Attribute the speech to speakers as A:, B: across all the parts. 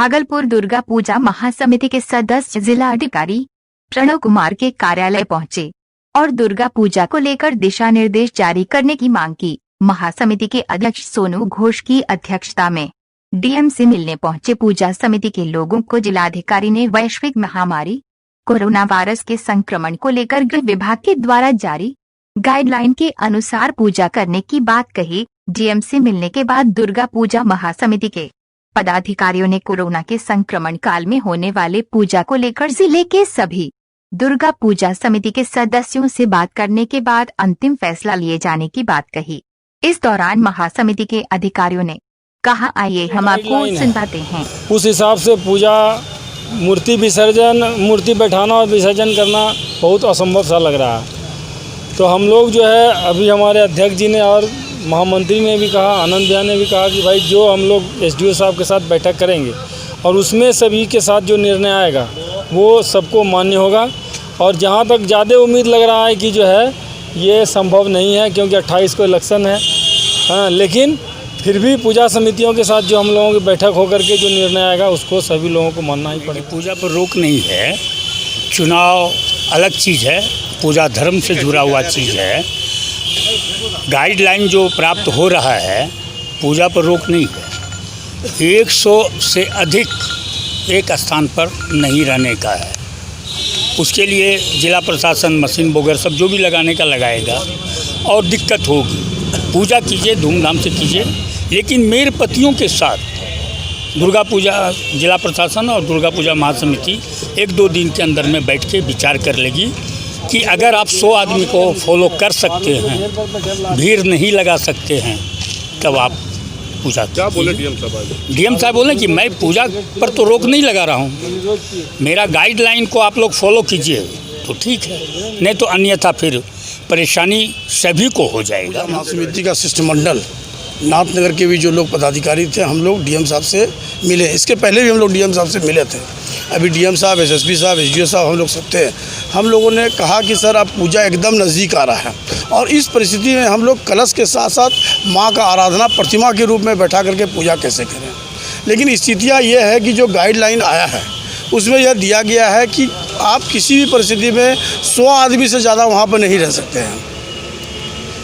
A: भागलपुर दुर्गा पूजा महासमिति के सदस्य जिला अधिकारी प्रणव कुमार के कार्यालय पहुंचे और दुर्गा पूजा को लेकर दिशा निर्देश जारी करने की मांग की। महासमिति के अध्यक्ष सोनू घोष की अध्यक्षता में डीएम से मिलने पहुंचे पूजा समिति के लोगों को जिलाधिकारी ने वैश्विक महामारी कोरोना वायरस के संक्रमण को लेकर गृह विभाग के द्वारा जारी गाइडलाइन के अनुसार पूजा करने की बात कही। डीएम से मिलने के बाद दुर्गा पूजा महासमिति के पदाधिकारियों ने कोरोना के संक्रमण काल में होने वाले पूजा को लेकर जिले के सभी दुर्गा पूजा समिति के सदस्यों से बात करने के बाद अंतिम फैसला लिए जाने की बात कही। इस दौरान महासमिति के अधिकारियों ने कहा, आइए हम आपको सुनाते हैं।
B: उस हिसाब से पूजा मूर्ति बैठाना और विसर्जन करना बहुत असंभव सा लग रहा है। तो हम लोग जो है अभी हमारे अध्यक्ष जी ने और महामंत्री ने भी कहा, आनंद भैया ने भी कहा कि भाई जो हम लोग एसडीओ साहब के साथ बैठक करेंगे और उसमें सभी के साथ जो निर्णय आएगा वो सबको मान्य होगा। और जहाँ तक ज़्यादा उम्मीद लग रहा है कि जो है ये संभव नहीं है, क्योंकि 28 को इलेक्शन है। हाँ, लेकिन फिर भी पूजा समितियों के साथ जो हम लोगों की बैठक होकर के जो निर्णय आएगा उसको सभी लोगों को मानना ही पड़ेगा।
C: पूजा पर रोक नहीं है, चुनाव अलग चीज़ है, पूजा धर्म से जुड़ा हुआ चीज़ है। गाइडलाइन जो प्राप्त हो रहा है, पूजा पर रोक नहीं है। 100 से अधिक एक स्थान पर नहीं रहने का है। उसके लिए जिला प्रशासन मशीन वगैरह सब जो भी लगाने का लगाएगा और दिक्कत होगी। पूजा कीजिए, धूमधाम से कीजिए, लेकिन मेरपतियों के साथ दुर्गा पूजा जिला प्रशासन और दुर्गा पूजा महासमिति 1-2 दिन के अंदर में बैठ के विचार कर लेगी कि अगर आप 100 आदमी को फॉलो कर सकते हैं, भीड़ नहीं लगा सकते हैं, तब आप पूजा।
D: क्या बोले डीएम साहब?
C: डीएम साहब बोले कि मैं पूजा पर तो रोक नहीं लगा रहा हूँ, मेरा गाइडलाइन को आप लोग फॉलो कीजिए तो ठीक है, नहीं तो अन्यथा फिर परेशानी सभी को हो जाएगा।
E: महासमिति का शिष्टमंडल नाथनगर के भी जो लोग पदाधिकारी थे, हम लोग डीएम साहब से मिले। इसके पहले भी हम लोग डीएम साहब से मिले थे। अभी डीएम साहब, एसएसपी साहब, एसडीओ साहब हम लोग सब थे। हम लोगों ने कहा कि सर अब पूजा एकदम नज़दीक आ रहा है और इस परिस्थिति में हम लोग कलश के साथ साथ माँ का आराधना प्रतिमा के रूप में बैठा करके पूजा कैसे करें। लेकिन स्थितियाँ ये है कि जो गाइडलाइन आया है उसमें यह दिया गया है कि आप किसी भी परिस्थिति में 100 आदमी से ज़्यादा वहाँ पर नहीं रह सकते हैं।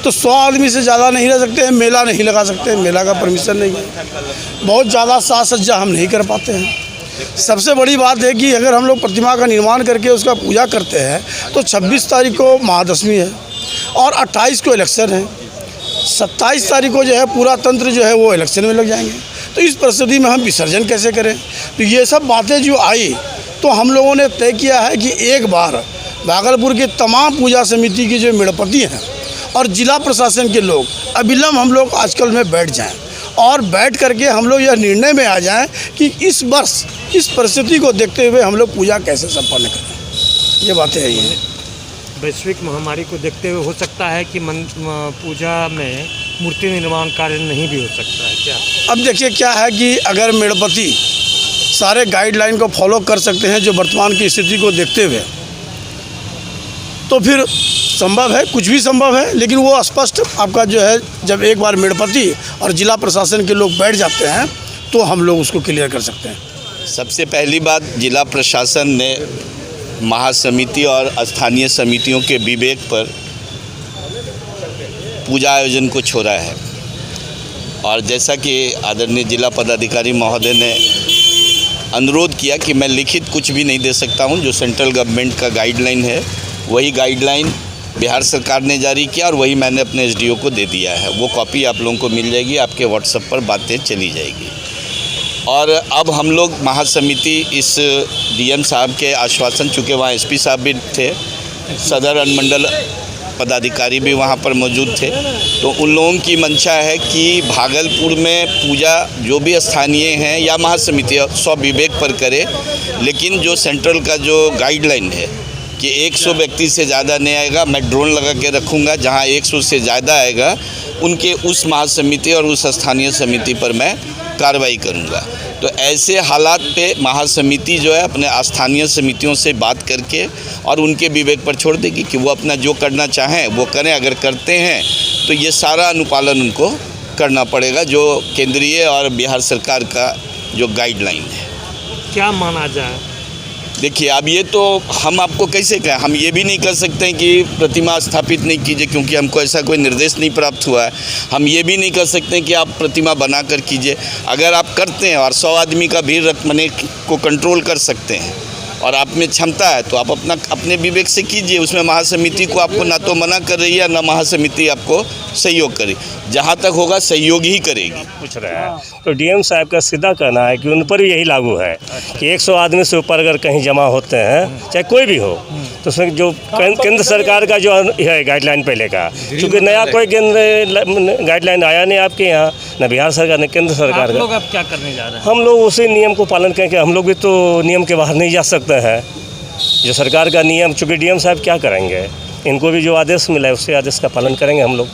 E: तो 100 आदमी से ज़्यादा नहीं रह सकते हैं, मेला नहीं लगा सकते हैं, मेला का परमिशन नहीं है। बहुत ज़्यादा साज सज्जा हम नहीं कर पाते हैं। सबसे बड़ी बात है कि अगर हम लोग प्रतिमा का निर्माण करके उसका पूजा करते हैं तो 26 तारीख को महादशमी है और 28 को इलेक्शन है। 27 तारीख को जो है पूरा तंत्र जो है वो इलेक्शन में लग जाएंगे। तो इस परिस्थिति में हम विसर्जन कैसे करें? तो ये सब बातें जो आई तो हम लोगों ने तय किया है कि एक बार भागलपुर के तमाम पूजा समिति के जो मेड़पति हैं और जिला प्रशासन के लोग अविलंब हम लोग आजकल में बैठ जाएं और बैठ करके हम लोग यह निर्णय में आ जाएं कि इस वर्ष इस परिस्थिति को देखते हुए हम लोग पूजा कैसे संपन्न करें। ये बातें हैं। ये
F: वैश्विक महामारी को देखते हुए हो सकता है कि पूजा में मूर्ति निर्माण कार्य नहीं भी हो सकता है क्या?
E: अब देखिए क्या है कि अगर मेड़पति सारे गाइडलाइन को फॉलो कर सकते हैं जो वर्तमान की स्थिति को देखते हुए, तो फिर संभव है, कुछ भी संभव है। लेकिन वो स्पष्ट आपका जो है जब एक बार मेड़पति और जिला प्रशासन के लोग बैठ जाते हैं तो हम लोग उसको क्लियर कर सकते हैं।
G: सबसे पहली बात, जिला प्रशासन ने महासमिति और स्थानीय समितियों के विवेक पर पूजा आयोजन को छोड़ा है। और जैसा कि आदरणीय जिला पदाधिकारी महोदय ने अनुरोध किया कि मैं लिखित कुछ भी नहीं दे सकता हूं, जो सेंट्रल गवर्नमेंट का गाइडलाइन है वही गाइडलाइन बिहार सरकार ने जारी किया और वही मैंने अपने एसडीओ को दे दिया है। वो कॉपी आप लोगों को मिल जाएगी, आपके व्हाट्सएप पर बातें चली जाएगी। और अब हम लोग महासमिति इस डीएम साहब के आश्वासन, चूँकि वहाँ एसपी साहब भी थे, सदर अनुमंडल पदाधिकारी भी वहाँ पर मौजूद थे, तो उन लोगों की मंशा है कि भागलपुर में पूजा जो भी स्थानीय हैं या महासमिति स्वविवेक पर करे, लेकिन जो सेंट्रल का जो गाइडलाइन है कि 100 व्यक्ति से ज़्यादा नहीं आएगा, मैं ड्रोन लगा के रखूँगा, जहाँ 100 से ज़्यादा आएगा उनके उस महासमिति और उस स्थानीय समिति पर मैं कार्रवाई करूँगा। तो ऐसे हालात पे महासमिति जो है अपने स्थानीय समितियों से बात करके और उनके विवेक पर छोड़ देगी कि वो अपना जो करना चाहें वो करें। अगर करते हैं तो ये सारा अनुपालन उनको करना पड़ेगा जो केंद्रीय और बिहार सरकार का जो गाइडलाइन है।
F: क्या माना जाए?
G: देखिए, अब ये तो हम आपको कैसे कहें, हम ये भी नहीं कर सकते हैं कि प्रतिमा स्थापित नहीं कीजिए, क्योंकि हमको ऐसा कोई निर्देश नहीं प्राप्त हुआ है। हम ये भी नहीं कर सकते हैं कि आप प्रतिमा बना कर कीजिए। अगर आप करते हैं और 100 आदमी का भीड़ रखने को कंट्रोल कर सकते हैं और आप में क्षमता है, तो आप अपने विवेक से कीजिए। उसमें महासमिति को आपको ना तो मना कर रही है, ना महासमिति आपको सहयोग करे। जहाँ तक होगा सहयोग ही करेगी।
D: पूछ रहे हैं तो डीएम साहब का सीधा कहना है कि उन पर भी यही लागू है कि 100 आदमी से ऊपर अगर कहीं जमा होते हैं, चाहे कोई भी हो, तो उसमें जो केंद्र सरकार का जो है गाइडलाइन पहले का, क्योंकि नया कोई केंद्र गाइडलाइन आया नहीं आपके यहाँ, न बिहार सरकार न केंद्र सरकार
F: आप
D: का।
F: लोग अब क्या करने जा रहे हैं?
D: हम लोग उसी नियम को पालन करें कि हम लोग भी तो नियम के बाहर नहीं जा सकते हैं। जो सरकार का नियम, चूँकि डीएम साहब क्या करेंगे, इनको भी जो आदेश मिला है उसी आदेश का पालन करेंगे हम लोग।